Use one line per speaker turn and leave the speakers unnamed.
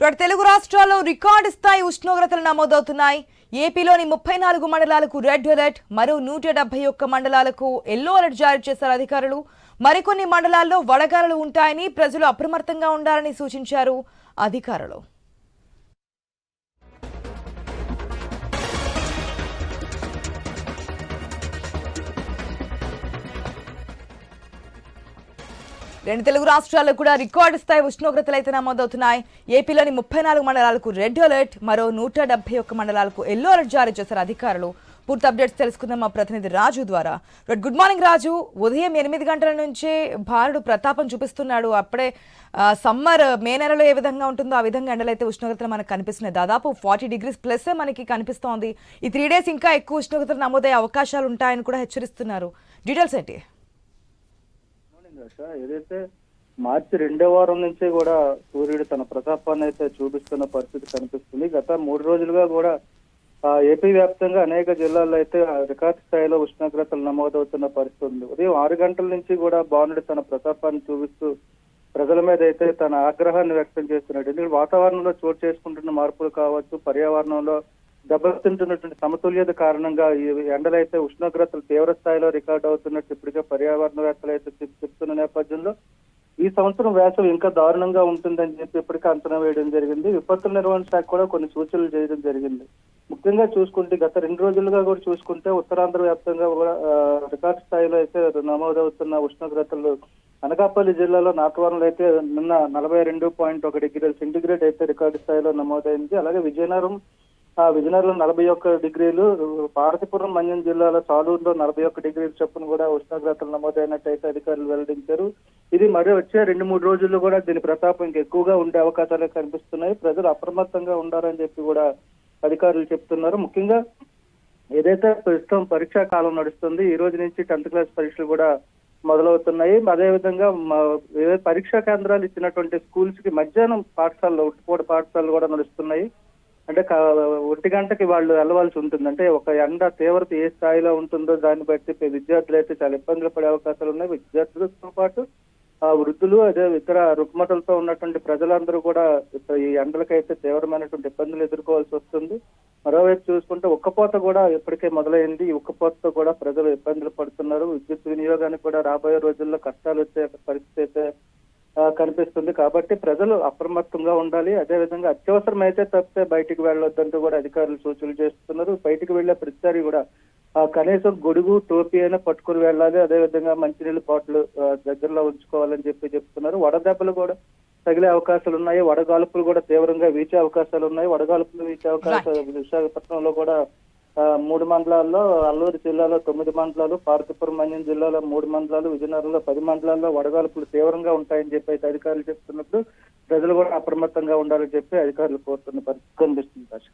తెలుగు రాష్ట్రాల్లో రికార్డు స్థాయి ఉష్ణోగ్రతలు నమోదవుతున్నాయి. ఏపీలోని 34 మండలాలకు రెడ్ అలర్ట్, మరో 171 మండలాలకు ఎల్లో అలర్ట్ జారీ చేశారు అధికారులు. మరికొన్ని మండలాల్లో వడగాలులు ఉంటాయని, ప్రజలు అప్రమత్తంగా ఉండాలని సూచించారు అధికారులు. రెండు తెలుగు రాష్ట్రాల్లో కూడా రికార్డు స్థాయి ఉష్ణోగ్రతలు అయితే నమోదవుతున్నాయి. ఏపీలోని 34 మండలాలకు రెడ్ అలర్ట్, మరో 171 మండలాలకు ఎల్లో అలర్ట్ జారీ చేశారు అధికారులు. పూర్తి అప్డేట్స్ తెలుసుకుందాం మా ప్రతినిధి రాజు ద్వారా. గుడ్ మార్నింగ్ రాజు. ఉదయం 8 గంటల నుంచే భారుడు ప్రతాపం చూపిస్తున్నాడు. అప్పుడే సమ్మర్ మే నెలలో ఏ విధంగా ఉంటుందో ఆ విధంగా ఎండలైతే ఉష్ణోగ్రతలు మనకు కనిపిస్తున్నాయి. దాదాపు 40 degrees ప్లస్ మనకి కనిపిస్తోంది. ఈ 3 days ఇంకా ఎక్కువ ఉష్ణోగ్రతలు నమోదయ్యే అవకాశాలు ఉంటాయని కూడా హెచ్చరిస్తున్నారు. డీటెయిల్స్ ఏంటి?
ఏదైతే మార్చి 2వ వారం నుంచి కూడా సూర్యుడు తన ప్రతాపాన్ని అయితే చూపిస్తున్న పరిస్థితి కనిపిస్తుంది. గత 3 రోజులుగా కూడా ఏపీ వ్యాప్తంగా అనేక జిల్లాల్లో అయితే రికార్డు స్థాయిలో ఉష్ణోగ్రతలు నమోదవుతున్న పరిస్థితి ఉంది. ఉదయం 6 గంటల నుంచి కూడా భానుడు తన ప్రతాపాన్ని చూపిస్తూ ప్రజల మీద అయితే తన ఆగ్రహాన్ని వ్యక్తం చేస్తున్నాడు. ఎందుకంటే వాతావరణంలో చోటు చేసుకుంటున్న మార్పులు కావచ్చు, పర్యావరణంలో దెబ్బతింటున్నటువంటి సమతుల్యత కారణంగా ఈ ఎండలైతే ఉష్ణోగ్రతలు తీవ్ర స్థాయిలో రికార్డు అవుతున్నట్టు ఇప్పటికే పర్యావరణవేత్తలు అయితే చెప్తున్న నేపథ్యంలో ఈ సంవత్సరం వేసవి ఇంకా దారుణంగా ఉంటుందని చెప్పి ఇప్పటికే అంచనా వేయడం జరిగింది. విపత్తుల నిర్వహణ శాఖ కూడా కొన్ని సూచనలు చేయడం జరిగింది. ముఖ్యంగా చూసుకుంటే గత 2 రోజులుగా కూడా చూసుకుంటే ఉత్తరాంధ్ర వ్యాప్తంగా కూడా రికార్డు స్థాయిలో అయితే నమోదవుతున్న ఉష్ణోగ్రతలు అనకాపల్లి జిల్లాలో నాతవరంలో అయితే నిన్న 42.1 డిగ్రీల సెంటీగ్రేడ్ అయితే రికార్డు స్థాయిలో నమోదైంది. అలాగే విజయనగరంలో 41 డిగ్రీలు, పార్వతీపురం మన్యం జిల్లాలో సాలూరులో 41 డిగ్రీల చొప్పున కూడా ఉష్ణోగ్రతలు నమోదైనట్టయితే అధికారులు వెల్లడించారు. ఇది మరి వచ్చే 2-3 రోజుల్లో కూడా దీని ప్రతాపం ఇంకా ఎక్కువగా ఉండే అవకాశాలు కనిపిస్తున్నాయి. ప్రజలు అప్రమత్తంగా ఉండాలని చెప్పి కూడా అధికారులు చెప్తున్నారు. ముఖ్యంగా ఏదైతే ప్రస్తుతం పరీక్షా కాలం నడుస్తుంది, ఈ రోజు నుంచి 10th క్లాస్ పరీక్షలు కూడా మొదలవుతున్నాయి. అదేవిధంగా పరీక్షా కేంద్రాలు ఇచ్చినటువంటి స్కూల్స్ కి మధ్యాహ్నం పాఠశాలలో ఉట్టిపూట పాఠశాలలు కూడా నడుస్తున్నాయి. అంటే 1 గంటకి వాళ్ళు వెళ్ళవలసి ఉంటుంది. అంటే ఒక ఎండ తీవ్రత ఏ స్థాయిలో ఉంటుందో దాన్ని బట్టి విద్యార్థులు అయితే చాలా ఇబ్బందులు పడే అవకాశాలు ఉన్నాయి. విద్యార్థులతో పాటు వృద్ధులు, అదే ఇతర రుగ్మతలతో ఉన్నటువంటి ప్రజలందరూ కూడా ఈ ఎండలకైతే తీవ్రమైనటువంటి ఇబ్బందులు ఎదుర్కోవాల్సి వస్తుంది. మరోవైపు చూసుకుంటే ఉక్కపోత కూడా ఇప్పటికే మొదలైంది. ఈ ఉక్కపోతతో కూడా ప్రజలు ఇబ్బందులు పడుతున్నారు. విద్యుత్ వినియోగానికి కూడా రాబోయే రోజుల్లో కష్టాలు వచ్చే పరిస్థితి అయితే కనిపిస్తుంది. కాబట్టి ప్రజలు అప్రమత్తంగా ఉండాలి. అదేవిధంగా అత్యవసరం అయితే తప్పితే బయటికి వెళ్ళొద్దంటూ కూడా అధికారులు సూచనలు చేస్తున్నారు. బయటికి వెళ్లే ప్రతిసారి కూడా కనీసం గొడుగు, టోపీ అయినా పట్టుకుని వెళ్ళాలి. అదేవిధంగా మంచినీళ్ళ బాటిల్ దగ్గరలో ఉంచుకోవాలని చెప్పి చెప్తున్నారు. వడదెబ్బలు కూడా తగిలే అవకాశాలు ఉన్నాయి. వడగాల్పులు కూడా తీవ్రంగా వీచే అవకాశాలు ఉన్నాయి. వడగాల్పులు వీచే అవకాశాలు విశాఖపట్నంలో కూడా 3 మండలాల్లో, అల్లూరు జిల్లాలో 9 మండలాలు, పార్వతీపురం మన్యం జిల్లాలో 3 మండలాలు, విజయనగరంలో 10 మండలాల్లో వడగాల్పులు తీవ్రంగా ఉంటాయని చెప్పి అయితే అధికారులు చెప్తున్నప్పుడు ప్రజలు కూడా అప్రమత్తంగా ఉండాలని చెప్పి అధికారులు కోరుతున్న పరిస్థితి కనిపిస్తుంది.